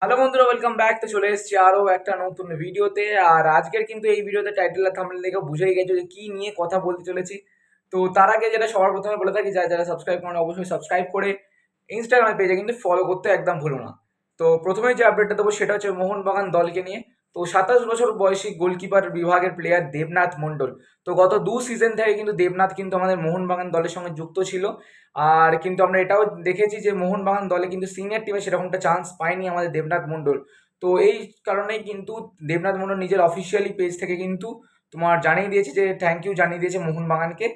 Hello বন্ধুরা, welcome back. তো চলে এসেছি আরো একটা নতুন ভিডিওতে। আর আজকের কিন্তু এই ভিডিওতে টাইটেল আর থাম্বনেল দেখে বুঝেই গেছো যে কি নিয়ে কথা বলতে চলেছি। তো তার আগে যেটা সবার প্রথমে বলে থাকি, যারা যারা সাবস্ক্রাইব করেন অবশ্যই সাবস্ক্রাইব করে ইনস্টাগ্রাম পেজে কিন্তু ফলো করতে একদম ভুলো না। তো প্রথমেই যে আপডেটটা দেবো সেটা হচ্ছে মোহনবাগান দলকে নিয়ে। তো 27 বছর বয়সী গোলকিপার বিভাগের প্লেয়ার দেবনাথ মণ্ডল। তো গত সিজন থেকে কিন্তু দেবনাথ কিন্তু আমাদের মোহনবাগান দলের সঙ্গে যুক্ত ছিল। আর কিন্তু আমরা এটাও দেখেছি যে মোহনবাগান দলে কিন্তু সিনিয়র টিমে সেরকমটা চান্স পায়নি আমাদের দেবনাথ মণ্ডল। তো এই কারণেই কিন্তু দেবনাথ মণ্ডল নিজের অফিসিয়ালি পেজ থেকে কিন্তু তোমার জানিয়ে দিয়েছে, যে থ্যাংক ইউ জানিয়ে দিয়েছে মোহনবাগানকে।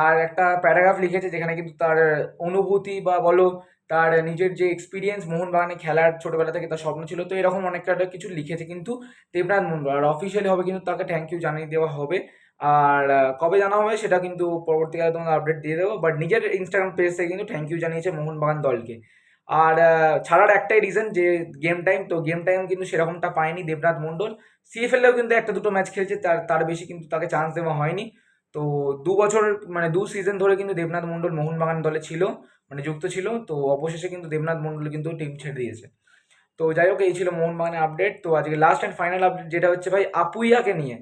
আর একটা প্যারাগ্রাফ লিখেছে যেখানে কিন্তু তার অনুভূতি বা বলো তার নিজের যে এক্সপিরিয়েন্স মোহনবাগানে খেলার ছোটবেলা থেকে তার স্বপ্ন ছিল, তো এরকম অনেকটা কিছু লিখেছে কিন্তু দেবনাথ মণ্ডল। আর অফিসিয়ালি হবে কিন্তু তাকে থ্যাংক ইউ জানিয়ে দেওয়া হবে। আর কবে জানা হবে সেটা কিন্তু পরবর্তীকালে তোমাদের আপডেট দিয়ে দেবো। বাট নিজের ইনস্টাগ্রাম পেজ থেকে কিন্তু থ্যাংক ইউ জানিয়েছে মোহনবাগান দলকে। আর ছাড়ার একটাই রিজন যে গেম টাইম, তো গেম টাইম কিন্তু সেরকমটা পায়নি দেবনাথ মণ্ডল। সিএফএলেও কিন্তু একটা দুটো ম্যাচ খেলছে, তার তার বেশি কিন্তু তাকে চান্স দেওয়া হয়নি। তো 2 বছর মানে 2 সিজন ধরে কিন্তু দেবনাথ মণ্ডল মোহনবাগান দলে ছিল, মানে যুক্ত ছিল। তো অবশেষে কিন্তু দেবনাথ মণ্ডল কিন্তু টিম ছেড়ে দিয়েছে। তো যাই হোক, এই ছিল মোহনবাগানের আপডেট। তো আজকে লাস্ট অ্যান্ড ফাইনাল আপডেট যেটা হচ্ছে ভাই আপুইয়াকে নিয়ে।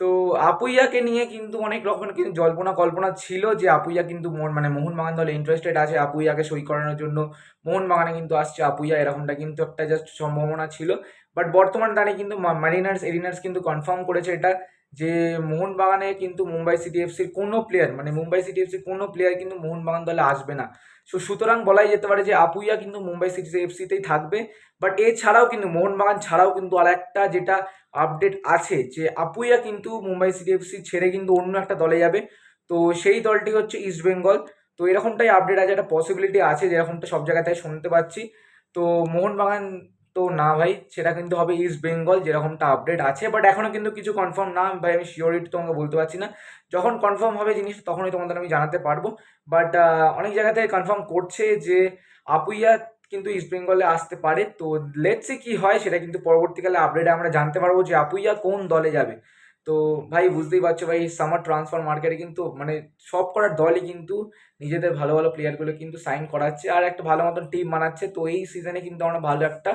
তো আপুইয়াকে নিয়ে কিন্তু অনেক রকমের কিন্তু জল্পনা কল্পনা ছিল যে আপুইয়া কিন্তু মানে মোহনবাগান দলে ইন্টারেস্টেড আছে, আপুইয়াকে সই করানোর জন্য মোহনবাগানে কিন্তু আসছে আপুইয়া, এরকমটা কিন্তু একটা জাস্ট সম্ভাবনা ছিল। বাট বর্তমান দাঁড়িয়ে কিন্তু মারিনার্স এরিনার্স কিন্তু কনফার্ম করেছে এটা, যে মোহনবাগানে কিন্তু মুম্বাই সিটি এফসির কোনো প্লেয়ার, মানে মুম্বাই সিটি এফসির কোনো প্লেয়ার কিন্তু মোহনবাগান দলে আসবে না। সুতরাং বলাই যেতে পারে যে আপুইয়া কিন্তু মুম্বাই সিটি এফসিতেই থাকবে। বাট এছাড়াও কিন্তু মোহনবাগান ছাড়াও কিন্তু আর একটা যেটা আপডেট আছে, যে আপুইয়া কিন্তু মুম্বাই সিটি এফসি ছেড়ে কিন্তু অন্য একটা দলে যাবে। তো সেই দলটি হচ্ছে ইস্ট বেঙ্গল। তো এরকমটাই আপডেট আছে, একটা পসিবিলিটি আছে যেরকমটা সব জায়গা থেকে শুনতে পাচ্ছি। তো মোহনবাগান তো না ভাই, সেটা কিন্তু হবে ইস্ট বেঙ্গল, যেরকমটা আপডেট আছে। বাট এখনো কিন্তু কিছু কনফার্ম না ভাই, আমি শিওরিটি তোমাকে বলতে পারছি না। যখন কনফার্ম হবে জিনিস তখনই তোমাদের আমি জানাতে পারবো। বাট অনেক জায়গা থেকে কনফার্ম করছে যে আপুইয়া কিন্তু ইস্ট বেঙ্গলে আসতে পারে। তো লেটস সি কি হয়, সেটা কিন্তু পরবর্তীকালে আপডেটে আমরা জানতে পারবো যে আপুইয়া কোন দলে যাবে। তো ভাই বুঝতেই পারছো ভাই, সামার ট্রান্সফার মার্কেটে কিন্তু মানে সব করার দলই কিন্তু নিজেদের ভালো ভালো প্লেয়ারগুলো কিন্তু সাইন করাচ্ছে আর একটা ভালো মতন টিম বানাচ্ছে। তো এই সিজনে কিন্তু আমরা ভালো একটা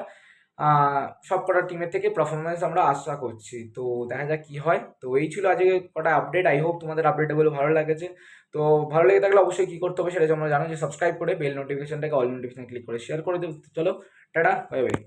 সব কটা টিমের থেকে পারফরমেন্স আমরা আশা করছি। তো দেখা যাক কি হয়। তো এই ছিল আজকে কটা আপডেট। আই হোপ তোমাদের আপডেটগুলো ভালো লেগেছে। তো ভালো লেগে থাকলে অবশ্যই কি করতে হবে সেটা তোমরা জানো, যে সাবস্ক্রাইব করে বেল নোটিফিকেশনটাকে অল নোটিফিকেশন ক্লিক করে শেয়ার করে দেবে। চলো, টাটা, বাই বাই।